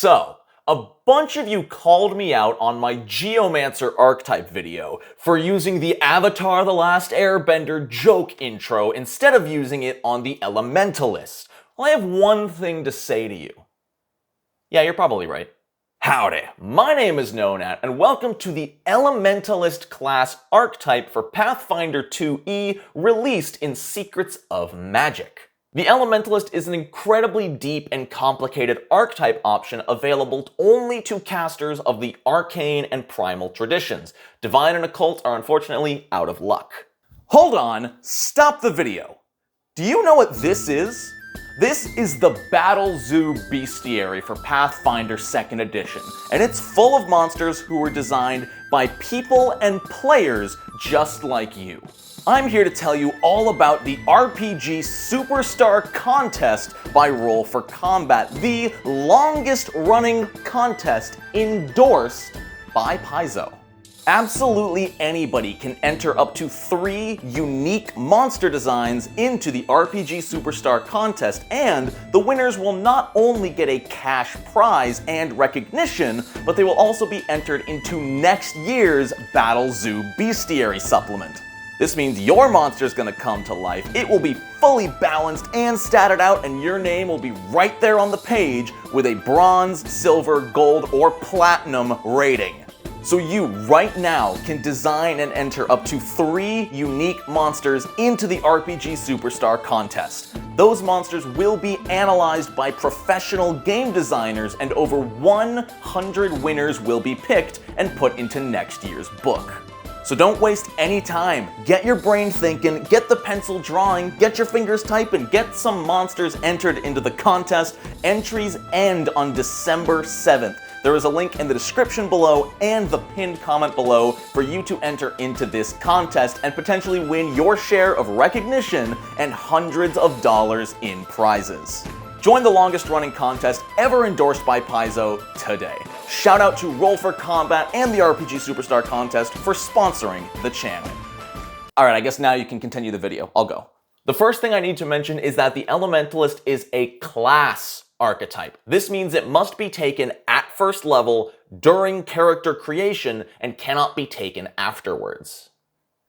So, a bunch of you called me out on my Geomancer archetype video for using the Avatar: The Last Airbender joke intro instead of using it on the Elementalist. Well, I have one thing to say to you. Yeah, you're probably right. Howdy, my name is Nonat, and welcome to the Elementalist class archetype for Pathfinder 2e, released in Secrets of Magic. The Elementalist is an incredibly deep and complicated archetype option available only to casters of the arcane and primal traditions. Divine and occult are unfortunately out of luck. Hold on, stop the video. Do you know what this is? This is the Battle Zoo Bestiary for Pathfinder 2nd Edition, and it's full of monsters who were designed by people and players just like you. I'm here to tell you all about the RPG Superstar Contest by Roll for Combat, the longest running contest endorsed by Paizo. Absolutely anybody can enter up to 3 unique monster designs into the RPG Superstar Contest, and the winners will not only get a cash prize and recognition, but they will also be entered into next year's Battle Zoo Bestiary supplement. This means your monster's gonna come to life, it will be fully balanced and statted out, and your name will be right there on the page with a bronze, silver, gold, or platinum rating. So you, right now, can design and enter up to 3 unique monsters into the RPG Superstar Contest. Those monsters will be analyzed by professional game designers, and over 100 winners will be picked and put into next year's book. So don't waste any time. Get your brain thinking, get the pencil drawing, get your fingers typing, get some monsters entered into the contest. Entries end on December 7th. There is a link in the description below and the pinned comment below for you to enter into this contest and potentially win your share of recognition and hundreds of dollars in prizes. Join the longest running contest ever endorsed by Paizo today. Shout out to Roll for Combat and the RPG Superstar Contest for sponsoring the channel. Alright, I guess now you can continue the video. I'll go. The first thing I need to mention is that the Elementalist is a class archetype. This means it must be taken at first level during character creation and cannot be taken afterwards.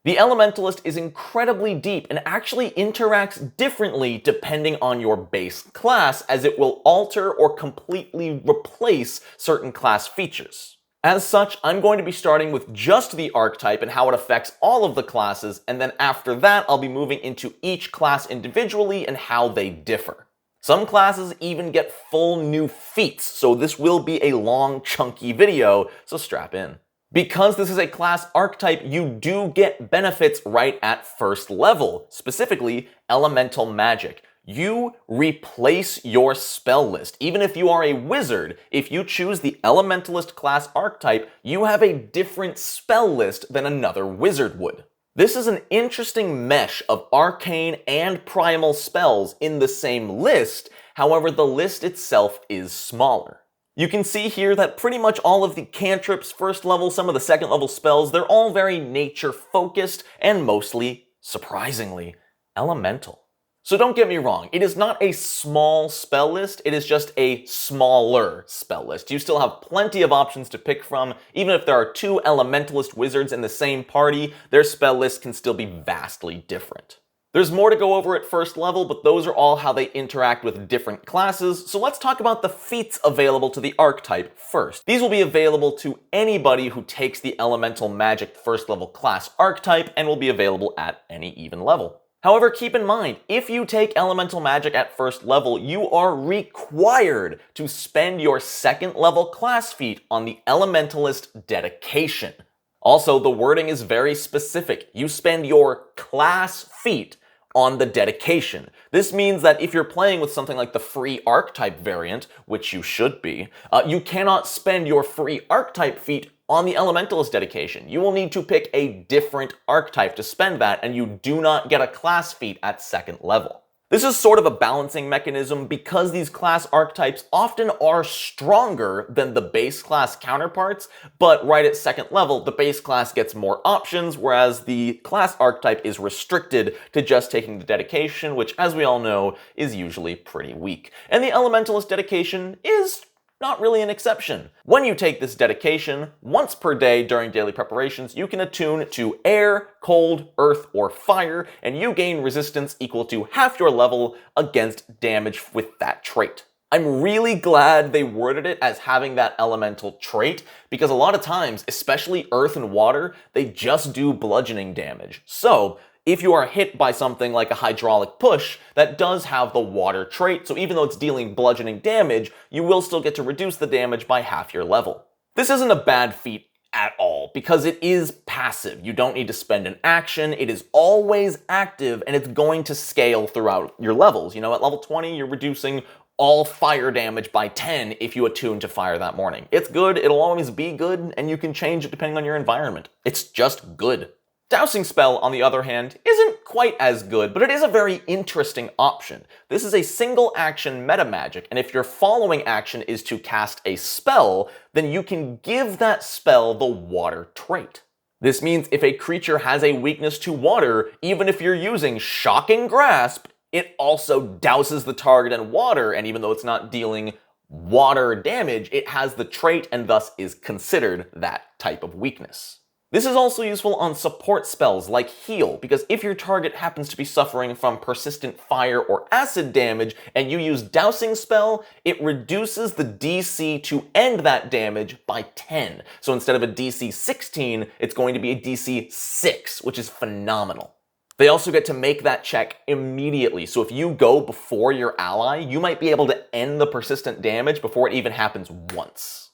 The Elementalist is incredibly deep and actually interacts differently depending on your base class, as it will alter or completely replace certain class features. As such, I'm going to be starting with just the archetype and how it affects all of the classes, and then after that I'll be moving into each class individually and how they differ. Some classes even get full new feats, so this will be a long, chunky video, so strap in. Because this is a class archetype, you do get benefits right at first level, specifically elemental magic. You replace your spell list. Even if you are a wizard, if you choose the Elementalist class archetype, you have a different spell list than another wizard would. This is an interesting mesh of arcane and primal spells in the same list, however the list itself is smaller. You can see here that pretty much all of the cantrips, first level, some of the second level spells, they're all very nature focused and mostly, surprisingly, elemental. So don't get me wrong, it is not a small spell list, it is just a smaller spell list. You still have plenty of options to pick from. Even if there are 2 Elementalist wizards in the same party, their spell list can still be vastly different. There's more to go over at first level, but those are all how they interact with different classes, so let's talk about the feats available to the archetype first. These will be available to anybody who takes the Elemental Magic first level class archetype and will be available at any even level. However, keep in mind, if you take Elemental Magic at first level, you are required to spend your second level class feat on the Elementalist Dedication. Also, the wording is very specific. You spend your class feat on the dedication. This means that if you're playing with something like the free archetype variant, which you should be, you cannot spend your free archetype feat on the Elementalist dedication. You will need to pick a different archetype to spend that, and you do not get a class feat at second level. This is sort of a balancing mechanism because these class archetypes often are stronger than the base class counterparts, but right at second level, the base class gets more options, whereas the class archetype is restricted to just taking the dedication, which, as we all know, is usually pretty weak. And the Elementalist dedication is not really an exception. When you take this dedication, once per day during daily preparations, you can attune to air, cold, earth, or fire, and you gain resistance equal to half your level against damage with that trait. I'm really glad they worded it as having that elemental trait, because a lot of times, especially earth and water, they just do bludgeoning damage. So, if you are hit by something like a hydraulic push, that does have the water trait, so even though it's dealing bludgeoning damage, you will still get to reduce the damage by half your level. This isn't a bad feat at all, because it is passive. You don't need to spend an action, it is always active, and it's going to scale throughout your levels. You know, at level 20, you're reducing all fire damage by 10 if you attune to fire that morning. It's good, it'll always be good, and you can change it depending on your environment. It's just good. Dowsing spell, on the other hand, isn't quite as good, but it is a very interesting option. This is a single action meta magic, and if your following action is to cast a spell, then you can give that spell the water trait. This means if a creature has a weakness to water, even if you're using Shocking Grasp, it also douses the target in water, and even though it's not dealing water damage, it has the trait and thus is considered that type of weakness. This is also useful on support spells like Heal, because if your target happens to be suffering from persistent fire or acid damage and you use Dowsing Spell, it reduces the DC to end that damage by 10. So instead of a DC 16, it's going to be a DC 6, which is phenomenal. They also get to make that check immediately, so if you go before your ally, you might be able to end the persistent damage before it even happens once.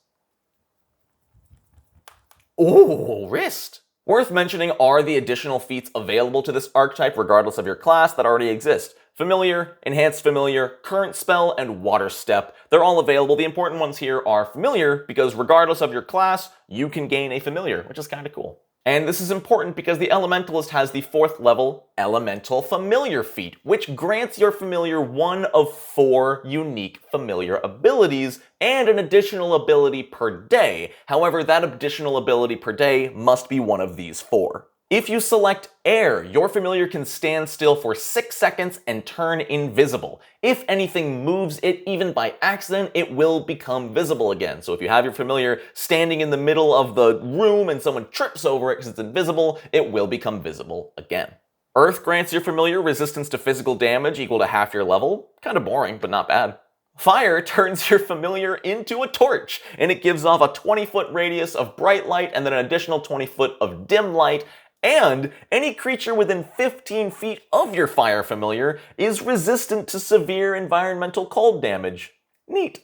Ooh, wrist! Worth mentioning are the additional feats available to this archetype regardless of your class that already exist. Familiar, Enhanced Familiar, Current Spell, and Water Step. They're all available. The important ones here are Familiar, because regardless of your class, you can gain a Familiar, which is kind of cool. And this is important because the Elementalist has the 4th level Elemental Familiar feat, which grants your Familiar one of 4 unique Familiar abilities and an additional ability per day. However, that additional ability per day must be one of these 4. If you select Air, your Familiar can stand still for 6 seconds and turn invisible. If anything moves it, even by accident, it will become visible again. So if you have your Familiar standing in the middle of the room and someone trips over it because it's invisible, it will become visible again. Earth grants your Familiar resistance to physical damage equal to half your level. Kind of boring, but not bad. Fire turns your Familiar into a torch, and it gives off a 20-foot radius of bright light and then an additional 20 foot of dim light. And any creature within 15 feet of your Fire Familiar is resistant to severe environmental cold damage. Neat.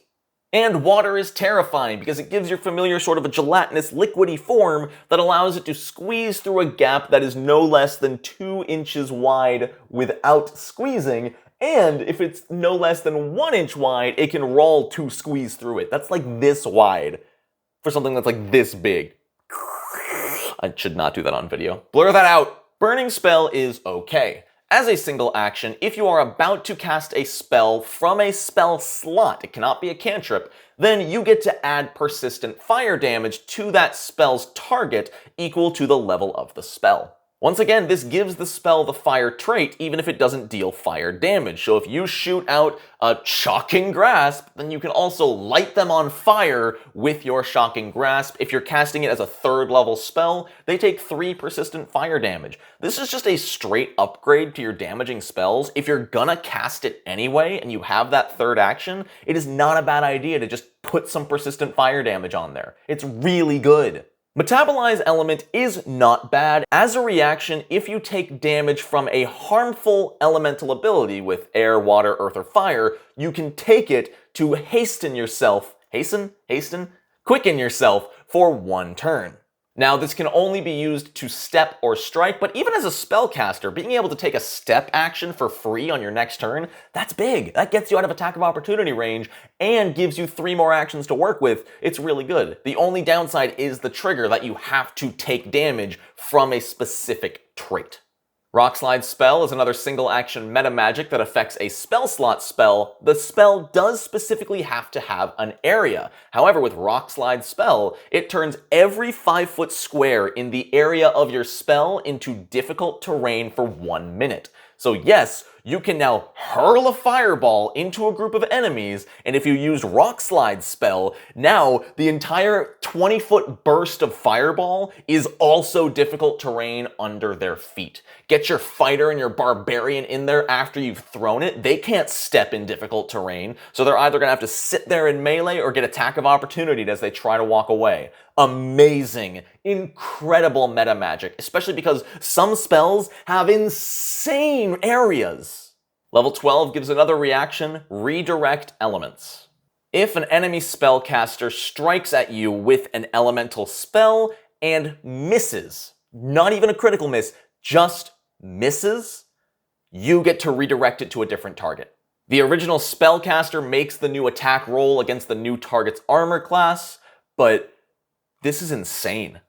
And water is terrifying because it gives your Familiar sort of a gelatinous liquidy form that allows it to squeeze through a gap that is no less than 2 inches wide without squeezing, and if it's no less than 1 inch wide, it can roll to squeeze through it. That's like this wide for something that's like this big. I should not do that on video. Blur that out. Burning Spell is okay. As a single action, if you are about to cast a spell from a spell slot, it cannot be a cantrip, then you get to add persistent fire damage to that spell's target equal to the level of the spell. Once again, this gives the spell the fire trait even if it doesn't deal fire damage. So if you shoot out a Shocking Grasp, then you can also light them on fire with your Shocking Grasp. If you're casting it as a 3rd level spell, they take 3 persistent fire damage. This is just a straight upgrade to your damaging spells. If you're gonna cast it anyway and you have that 3rd action, it is not a bad idea to just put some persistent fire damage on there. It's really good. Metabolize Element is not bad. As a reaction, if you take damage from a harmful elemental ability with air, water, earth, or fire, you can take it to quicken yourself for 1 turn. Now, this can only be used to step or strike, but even as a spellcaster, being able to take a step action for free on your next turn, that's big. That gets you out of attack of opportunity range and gives you 3 more actions to work with. It's really good. The only downside is the trigger that you have to take damage from a specific trait. ROCKSLIDE Spell is another single action meta magic that affects a spell slot spell. The spell does specifically have to have an area. However, with ROCKSLIDE Spell, it turns every 5-foot square in the area of your spell into difficult terrain for 1 minute. So yes, you can now hurl a fireball into a group of enemies, and if you used ROCKSLIDE spell, now the entire 20-foot burst of fireball is also difficult terrain under their feet. Get your fighter and your barbarian in there after you've thrown it. They can't step in difficult terrain, so they're either gonna have to sit there in melee or get attack of opportunity as they try to walk away. Amazing, incredible meta magic, especially because some spells have insane areas. Level 12 gives another reaction, redirect elements. If an enemy spellcaster strikes at you with an elemental spell and misses, not even a critical miss, just misses, you get to redirect it to a different target. The original spellcaster makes the new attack roll against the new target's armor class, but this is insane.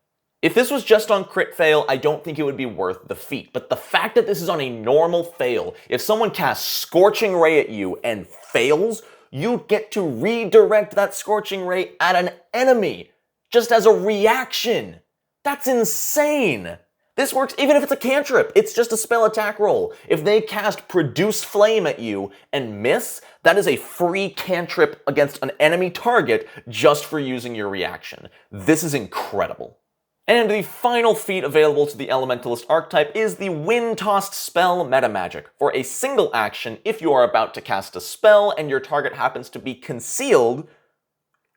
If this was just on crit fail, I don't think it would be worth the feat. But the fact that this is on a normal fail, if someone casts Scorching Ray at you and fails, you get to redirect that Scorching Ray at an enemy, just as a reaction. That's insane. This works even if it's a cantrip. It's just a spell attack roll. If they cast Produce Flame at you and miss, that is a free cantrip against an enemy target just for using your reaction. This is incredible. And the final feat available to the Elementalist archetype is the Wind-Tossed Spell Meta Magic. For a single action, if you are about to cast a spell and your target happens to be concealed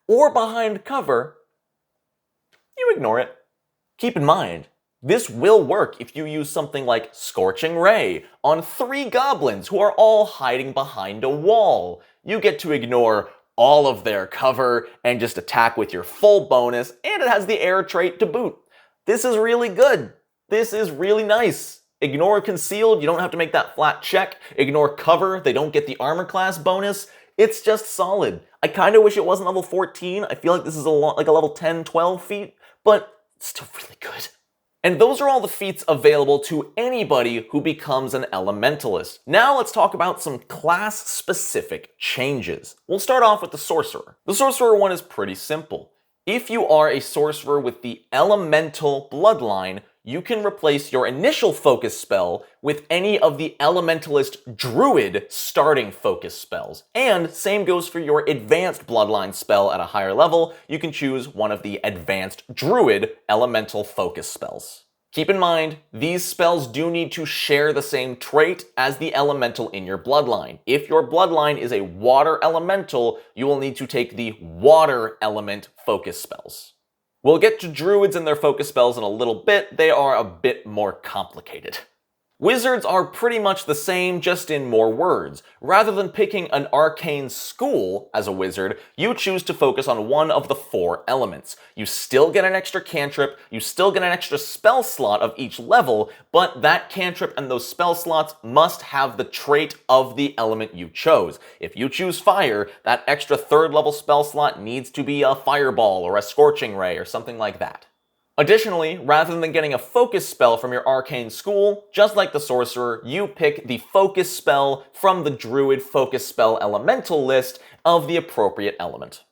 or behind cover, you ignore it. Keep in mind, this will work if you use something like Scorching Ray on 3 goblins who are all hiding behind a wall. You get to ignore all of their cover and just attack with your full bonus, and it has the air trait to boot. This is really good. This is really nice. Ignore concealed, you don't have to make that flat check. Ignore cover, they don't get the armor class bonus. It's just solid. I kind of wish it wasn't level 14. I feel like this is like a level 10, 12 feat, but it's still really good. And those are all the feats available to anybody who becomes an Elementalist. Now let's talk about some class-specific changes. We'll start off with the Sorcerer. The Sorcerer one is pretty simple. If you are a Sorcerer with the Elemental bloodline, you can replace your initial focus spell with any of the Elementalist Druid starting focus spells. And same goes for your advanced bloodline spell at a higher level. You can choose one of the advanced Druid elemental focus spells. Keep in mind, these spells do need to share the same trait as the elemental in your bloodline. If your bloodline is a water elemental, you will need to take the water element focus spells. We'll get to druids and their focus spells in a little bit. They are a bit more complicated. Wizards are pretty much the same, just in more words. Rather than picking an arcane school as a wizard, you choose to focus on one of the 4 elements. You still get an extra cantrip, you still get an extra spell slot of each level, but that cantrip and those spell slots must have the trait of the element you chose. If you choose fire, that extra 3rd level spell slot needs to be a fireball or a scorching ray or something like that. Additionally, rather than getting a focus spell from your arcane school, just like the sorcerer, you pick the focus spell from the druid focus spell elemental list of the appropriate element.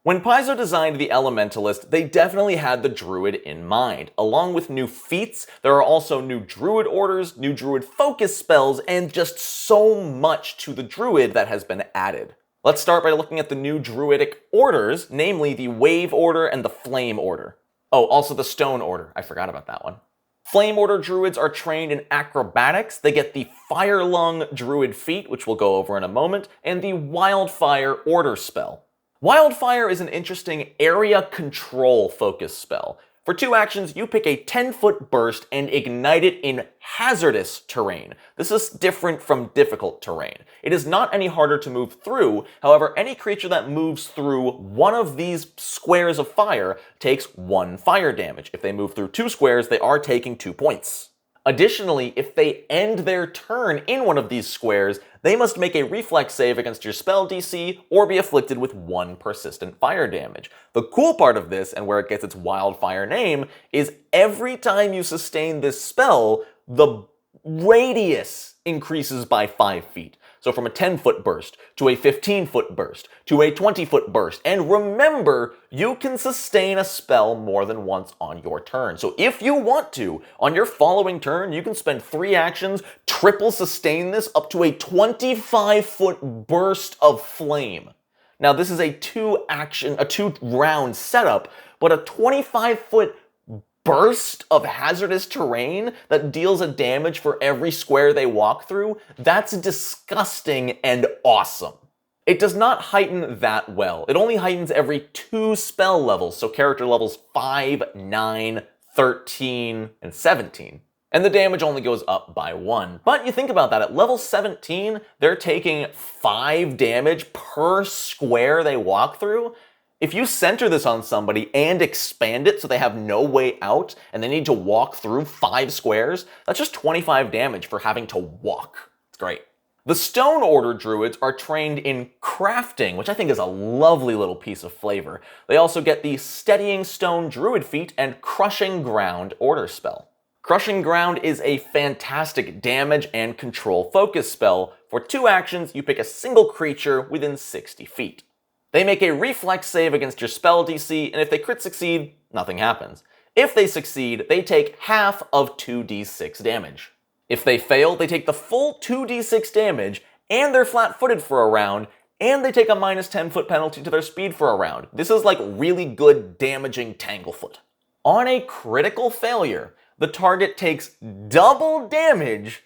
When Paizo designed the Elementalist, they definitely had the druid in mind. Along with new feats, there are also new druid orders, new druid focus spells, and just so much to the druid that has been added. Let's start by looking at the new druidic orders, namely the Wave Order and the Flame Order. Oh, also the Stone Order. I forgot about that one. Flame Order druids are trained in acrobatics. They get the Fire Lung druid feat, which we'll go over in a moment, and the Wildfire Order spell. Wildfire is an interesting area control focus spell. For 2 actions, you pick a 10-foot burst and ignite it in hazardous terrain. This is different from difficult terrain. It is not any harder to move through. However, any creature that moves through one of these squares of fire takes 1 fire damage. If they move through 2 squares, they are taking 2 points. Additionally, if they end their turn in one of these squares, they must make a reflex save against your spell DC or be afflicted with 1 persistent fire damage. The cool part of this, and where it gets its wildfire name, is every time you sustain this spell, the radius increases by 5 feet. So from a 10-foot burst, to a 15-foot burst, to a 20-foot burst. And remember, you can sustain a spell more than once on your turn. So if you want to, on your following turn, you can spend 3 actions, triple sustain this up to a 25-foot burst of flame. Now this is a 2-round setup, but a 25-foot burst of hazardous terrain that deals a damage for every square they walk through, that's disgusting and awesome. It does not heighten that well. It only heightens every 2 spell levels, so character levels 5, 9, 13, and 17. And the damage only goes up by 1. But you think about that, at level 17, they're taking 5 damage per square they walk through. If you center this on somebody and expand it so they have no way out and they need to walk through 5 squares, that's just 25 damage for having to walk. It's great. The Stone Order Druids are trained in crafting, which I think is a lovely little piece of flavor. They also get the Steadying Stone Druid feat and Crushing Ground Order spell. Crushing Ground is a fantastic damage and control focus spell. For 2 actions, you pick a single creature within 60 feet. They make a reflex save against your spell DC, and if they crit succeed, nothing happens. If they succeed, they take half of 2d6 damage. If they fail, they take the full 2d6 damage, and they're flat-footed for a round, and they take a minus 10-foot penalty to their speed for a round. This is like really good damaging Tanglefoot. On a critical failure, the target takes double damage,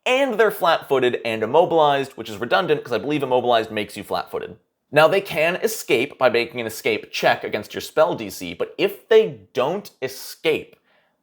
and they're flat-footed and immobilized, which is redundant because I believe immobilized makes you flat-footed. Now, they can escape by making an escape check against your spell DC, but if they don't escape,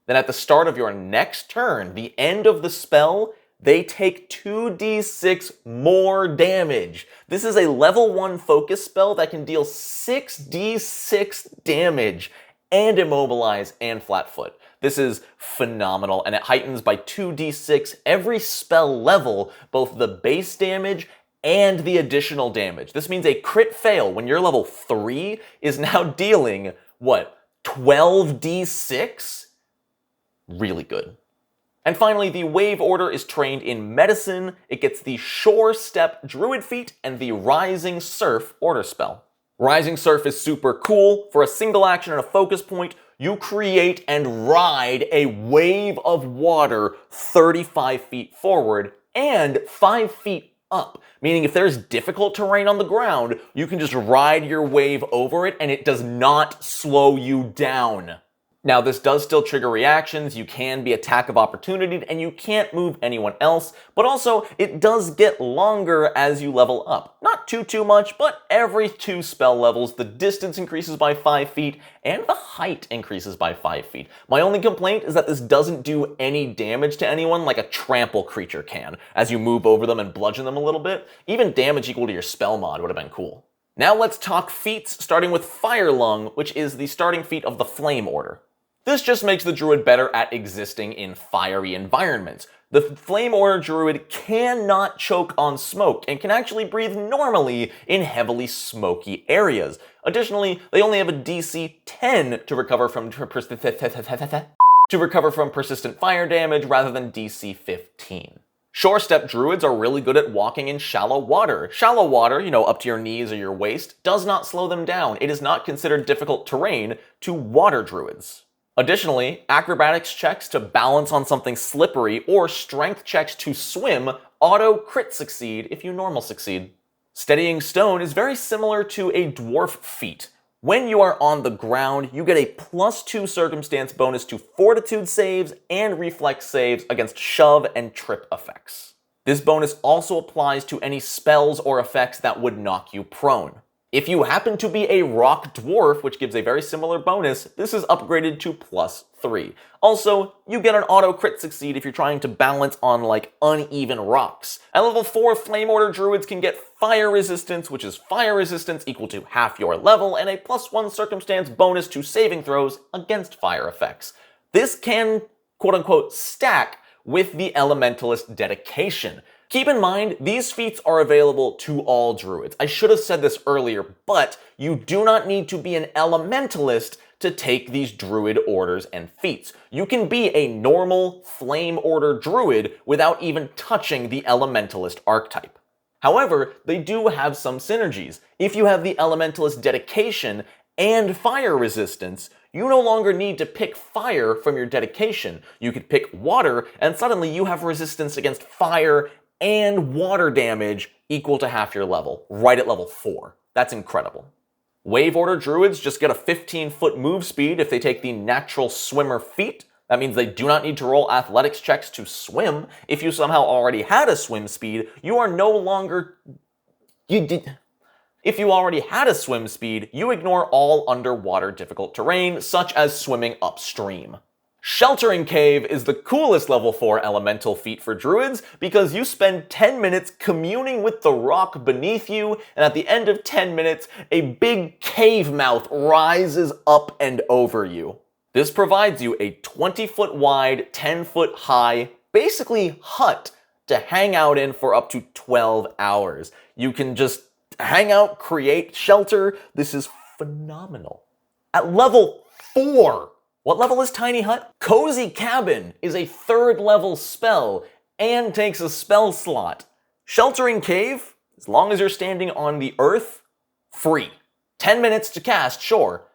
then at the start of your next turn, the end of the spell, they take 2d6 more damage. This is a level 1 focus spell that can deal 6d6 damage and immobilize and flatfoot. This is phenomenal, and it heightens by 2d6 every spell level, both the base damage and the additional damage. This means a crit fail when you're level 3 is now dealing, 12d6? Really good. And finally, the Wave Order is trained in Medicine. It gets the Shore Step Druid feat and the Rising Surf Order spell. Rising Surf is super cool. For a single action and a focus point, you create and ride a wave of water 35 feet forward and 5 feet up, meaning if there's difficult terrain on the ground, you can just ride your wave over it and it does not slow you down. Now, this does still trigger reactions, you can be attack of opportunity, and you can't move anyone else, but also it does get longer as you level up. Not too much, but every 2 spell levels, the distance increases by 5 feet, and the height increases by 5 feet. My only complaint is that this doesn't do any damage to anyone like a trample creature can, as you move over them and bludgeon them a little bit. Even damage equal to your spell mod would have been cool. Now let's talk feats, starting with Fire Lung, which is the starting feat of the Flame Order. This just makes the Druid better at existing in fiery environments. The Flame Order Druid cannot choke on smoke and can actually breathe normally in heavily smoky areas. Additionally, they only have a DC 10 to recover from persistent fire damage rather than DC 15. Shore Step Druids are really good at walking in shallow water. Shallow water, up to your knees or your waist, does not slow them down. It is not considered difficult terrain to water druids. Additionally, acrobatics checks to balance on something slippery or strength checks to swim auto crit succeed if you normal succeed. Steadying Stone is very similar to a dwarf feat. When you are on the ground, you get a +2 circumstance bonus to fortitude saves and reflex saves against shove and trip effects. This bonus also applies to any spells or effects that would knock you prone. If you happen to be a rock dwarf, which gives a very similar bonus, this is upgraded to +3. Also, you get an auto crit succeed if you're trying to balance on uneven rocks. At level 4, Flame Order Druids can get fire resistance, which is fire resistance equal to half your level, and a +1 circumstance bonus to saving throws against fire effects. This can, quote-unquote, stack with the Elementalist Dedication. Keep in mind, these feats are available to all druids. I should have said this earlier, but you do not need to be an elementalist to take these druid orders and feats. You can be a normal flame order druid without even touching the elementalist archetype. However, they do have some synergies. If you have the Elementalist Dedication and Fire Resistance, you no longer need to pick Fire from your Dedication. You could pick Water, and suddenly you have resistance against Fire and Water damage equal to half your level, right at level 4. That's incredible. Wave Order Druids just get a 15-foot move speed if they take the Natural Swimmer feat. That means they do not need to roll athletics checks to swim. If you somehow already had a swim speed, you are no longer... If you already had a swim speed, you ignore all underwater difficult terrain, such as swimming upstream. Sheltering Cave is the coolest level 4 elemental feat for druids because you spend 10 minutes communing with the rock beneath you, and at the end of 10 minutes, a big cave mouth rises up and over you. This provides you a 20-foot wide, 10-foot high, basically hut to hang out in for up to 12 hours. You can just hang out, create shelter. This is phenomenal. At level 4, what level is Tiny Hut? Cozy Cabin is a 3rd level spell and takes a spell slot. Sheltering Cave, as long as you're standing on the earth, free. 10 minutes to cast, sure.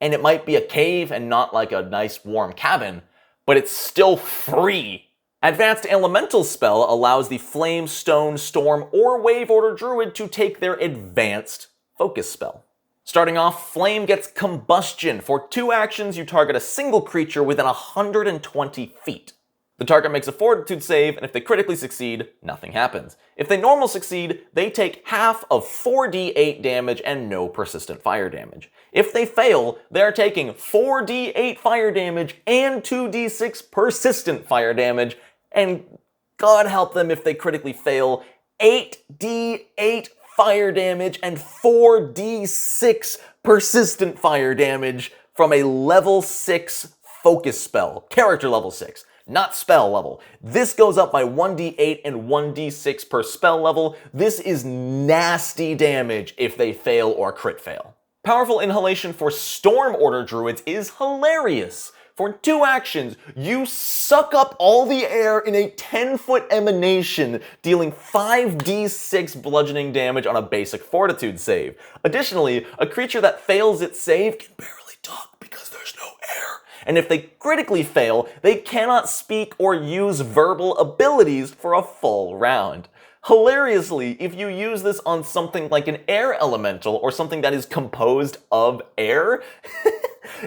And it might be a cave and not like a nice warm cabin, but it's still free. Advanced Elemental spell allows the Flame, Stone, Storm, or Wave Order Druid to take their advanced focus spell. Starting off, Flame gets Combustion. For 2 actions, you target a single creature within 120 feet. The target makes a Fortitude save, and if they critically succeed, nothing happens. If they normal succeed, they take half of 4d8 damage and no persistent fire damage. If they fail, they're taking 4d8 fire damage and 2d6 persistent fire damage, and God help them if they critically fail, 8d8 fire damage and 4d6 persistent fire damage from a level 6 focus spell. Character level 6, not spell level. This goes up by 1d8 and 1d6 per spell level. This is nasty damage if they fail or crit fail. Powerful Inhalation for Storm Order Druids is hilarious. For 2 actions, you suck up all the air in a 10-foot emanation, dealing 5d6 bludgeoning damage on a basic Fortitude save. Additionally, a creature that fails its save can barely talk because there's no air. And if they critically fail, they cannot speak or use verbal abilities for a full round. Hilariously, if you use this on something like an air elemental or something that is composed of air,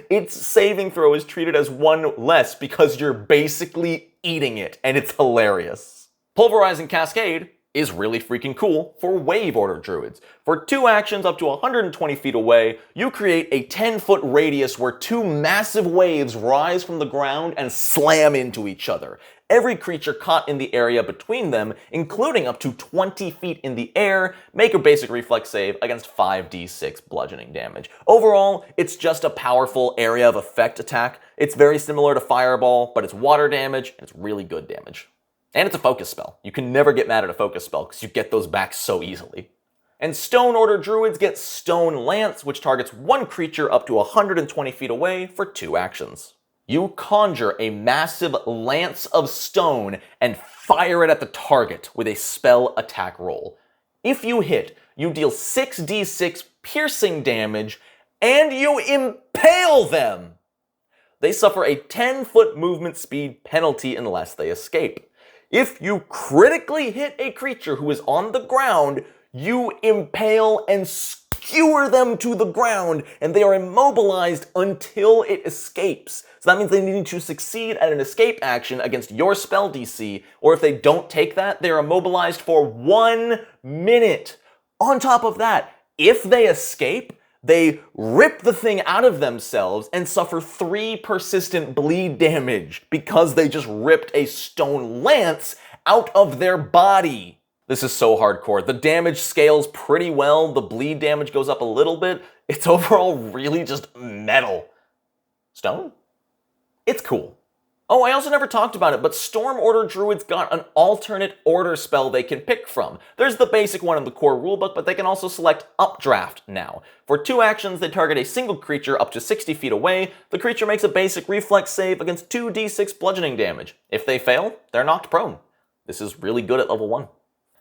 its saving throw is treated as 1 less because you're basically eating it, and it's hilarious. Pulverizing Cascade is really freaking cool for Wave Order Druids. For 2 actions up to 120 feet away, you create a 10-foot radius where 2 massive waves rise from the ground and slam into each other. Every creature caught in the area between them, including up to 20 feet in the air, make a basic reflex save against 5d6 bludgeoning damage. Overall, it's just a powerful area of effect attack. It's very similar to Fireball, but it's water damage, and it's really good damage. And it's a focus spell. You can never get mad at a focus spell because you get those back so easily. And Stone Order Druids get Stone Lance, which targets 1 creature up to 120 feet away for 2 actions. You conjure a massive lance of stone and fire it at the target with a spell attack roll. If you hit, you deal 6d6 piercing damage, and you impale them! They suffer a 10-foot movement speed penalty unless they escape. If you critically hit a creature who is on the ground, you impale and skewer them to the ground, and they are immobilized until it escapes. So that means they need to succeed at an escape action against your spell DC, or if they don't take that, they are immobilized for 1 minute. On top of that, if they escape, they rip the thing out of themselves and suffer 3 persistent bleed damage because they just ripped a stone lance out of their body. This is so hardcore. The damage scales pretty well. The bleed damage goes up a little bit. It's overall really just metal. Stone? It's cool. Oh, I also never talked about it, but Storm Order Druids got an alternate order spell they can pick from. There's the basic one in the core rulebook, but they can also select Updraft now. For 2 actions, they target a single creature up to 60 feet away. The creature makes a basic reflex save against 2d6 bludgeoning damage. If they fail, they're knocked prone. This is really good at level 1.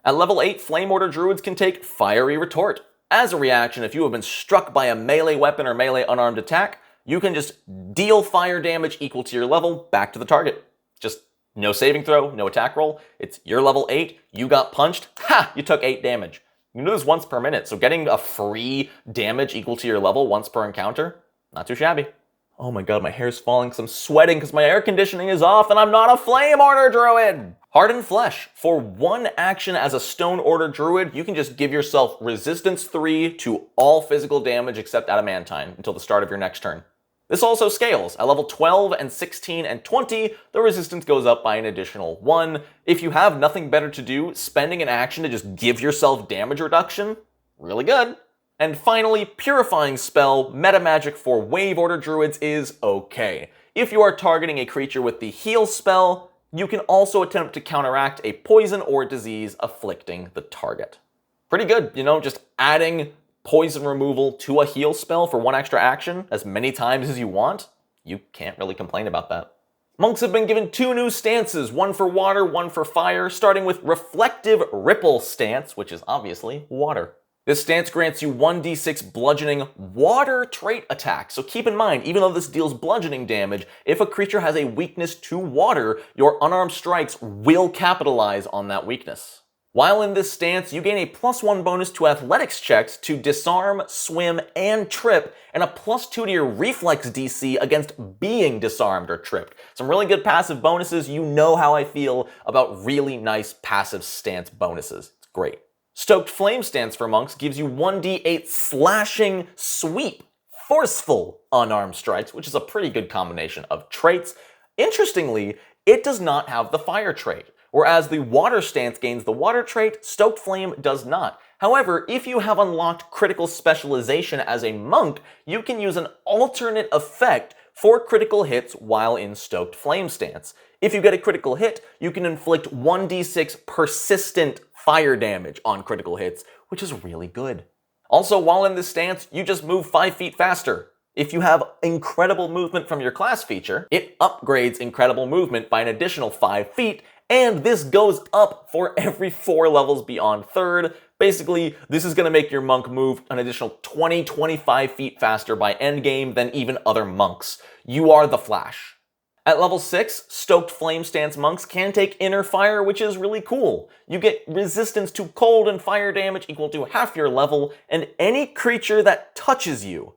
At level 8, Flame Order Druids can take Fiery Retort. As a reaction, if you have been struck by a melee weapon or melee unarmed attack, you can just deal fire damage equal to your level back to the target. Just no saving throw, no attack roll. It's your level 8, you got punched, ha! You took 8 damage. You can do this once per minute, so getting a free damage equal to your level once per encounter, not too shabby. Oh my god, my hair's falling because I'm sweating because my air conditioning is off and I'm not a Flame Order Druid! Hardened Flesh. For one action as a Stone Order Druid, you can just give yourself resistance 3 to all physical damage except adamantine until the start of your next turn. This also scales. At level 12 and 16 and 20, the resistance goes up by an additional 1. If you have nothing better to do, spending an action to just give yourself damage reduction, really good. And finally, Purifying Spell, meta magic for Wave Order Druids is okay. If you are targeting a creature with the Heal spell, you can also attempt to counteract a poison or disease afflicting the target. Pretty good, you know, just adding poison removal to a heal spell for one extra action as many times as you want. You can't really complain about that. Monks have been given 2 new stances, one for water, one for fire, starting with Reflective Ripple stance, which is obviously water. This stance grants you 1d6 bludgeoning water trait attacks. So keep in mind, even though this deals bludgeoning damage, if a creature has a weakness to water, your unarmed strikes will capitalize on that weakness. While in this stance, you gain a +1 bonus to athletics checks to disarm, swim, and trip, and a +2 to your reflex DC against being disarmed or tripped. Some really good passive bonuses. You know how I feel about really nice passive stance bonuses. It's great. Stoked Flame stance for monks gives you 1d8 slashing sweep, forceful unarmed strikes, which is a pretty good combination of traits. Interestingly, it does not have the fire trait. Whereas the water stance gains the water trait, Stoked Flame does not. However, if you have unlocked critical specialization as a monk, you can use an alternate effect for critical hits while in Stoked Flame stance. If you get a critical hit, you can inflict 1d6 persistent fire damage on critical hits, which is really good. Also, while in this stance, you just move 5 feet faster. If you have incredible movement from your class feature, it upgrades incredible movement by an additional 5 feet, and this goes up for every 4 levels beyond 3rd. Basically, this is going to make your monk move an additional 20-25 feet faster by endgame than even other monks. You are the Flash. At level 6, Stoked Flame stance monks can take Inner Fire, which is really cool. You get resistance to cold and fire damage equal to half your level, and any creature that touches you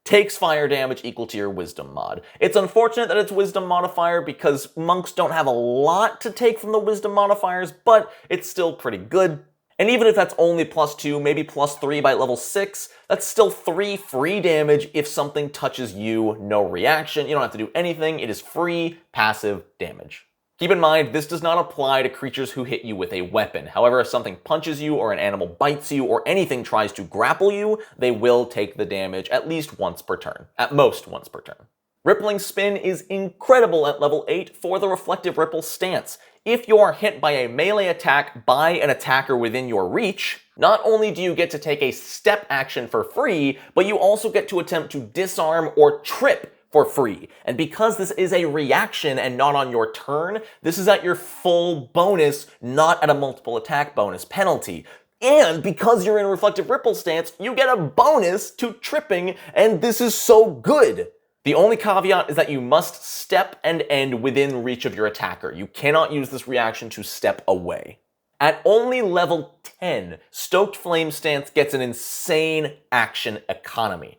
takes fire damage equal to your wisdom mod. It's unfortunate that it's wisdom modifier because monks don't have a lot to take from the wisdom modifiers, but it's still pretty good. And even if that's only +2, maybe +3 by level 6, that's still 3 free damage if something touches you, no reaction. You don't have to do anything, it is free passive damage. Keep in mind, this does not apply to creatures who hit you with a weapon. However, if something punches you, or an animal bites you, or anything tries to grapple you, they will take the damage at least once per turn. At most once per turn. Rippling Spin is incredible at level 8 for the Reflective Ripple stance. If you are hit by a melee attack by an attacker within your reach, not only do you get to take a step action for free, but you also get to attempt to disarm or trip for free. And because this is a reaction and not on your turn, this is at your full bonus, not at a multiple attack bonus penalty. And because you're in Reflective Ripple stance, you get a bonus to tripping, and this is so good. The only caveat is that you must step and end within reach of your attacker. You cannot use this reaction to step away. At only level 10, Stoked Flame stance gets an insane action economy.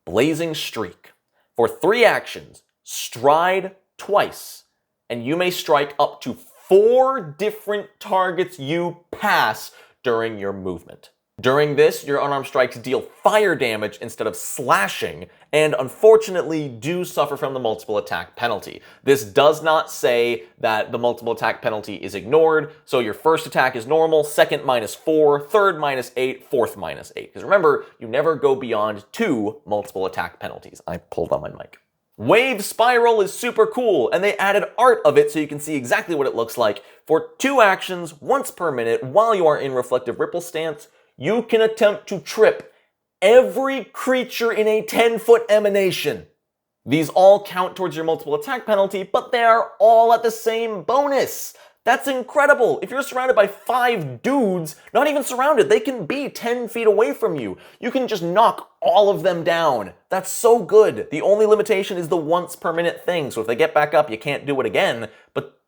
Blazing Streak. For 3 actions, stride twice, and you may strike up to 4 different targets you pass during your movement. During this, your unarmed strikes deal fire damage instead of slashing, and unfortunately do suffer from the multiple attack penalty. This does not say that the multiple attack penalty is ignored, so your first attack is normal, second -4, third -8, fourth -8. Because remember, you never go beyond 2 multiple attack penalties. I pulled on my mic. Wave Spiral is super cool, and they added art of it so you can see exactly what it looks like. For 2 actions, once per minute, while you are in Reflective Ripple stance, you can attempt to trip every creature in a 10-foot emanation. These all count towards your multiple attack penalty, but they are all at the same bonus. That's incredible! If you're surrounded by 5 dudes, not even surrounded, they can be 10 feet away from you. You can just knock all of them down. That's so good. The only limitation is the once per minute thing, so if they get back up, you can't do it again, but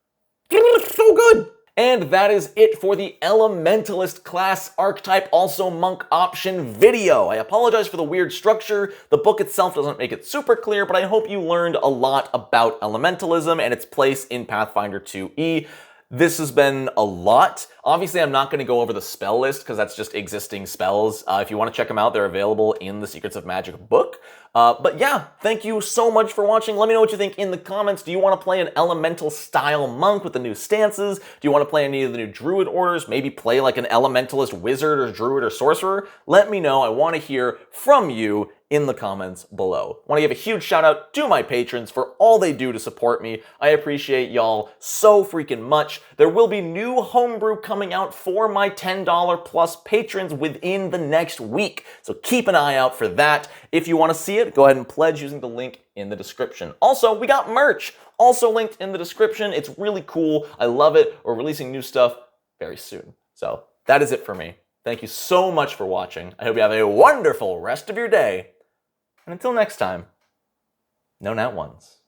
it's so good! And that is it for the Elementalist class archetype, also monk option video. I apologize for the weird structure. The book itself doesn't make it super clear, but I hope you learned a lot about elementalism and its place in Pathfinder 2e. This has been a lot. Obviously, I'm not going to go over the spell list because that's just existing spells. If you want to check them out, they're available in the Secrets of Magic book. But yeah, thank you so much for watching. Let me know what you think in the comments. Do you want to play an elemental style monk with the new stances? Do you want to play any of the new druid orders? Maybe play like an elementalist wizard or druid or sorcerer? Let me know. I want to hear from you in the comments below. I want to give a huge shout out to my patrons for all they do to support me. I appreciate y'all so freaking much. There will be new homebrew coming out for my $10 plus patrons within the next week. So keep an eye out for that. If you want to see it, go ahead and pledge using the link in the description. Also, we got merch, also linked in the description. It's really cool. I love it. We're releasing new stuff very soon. So that is it for me. Thank you so much for watching. I hope you have a wonderful rest of your day. And until next time, no nat ones.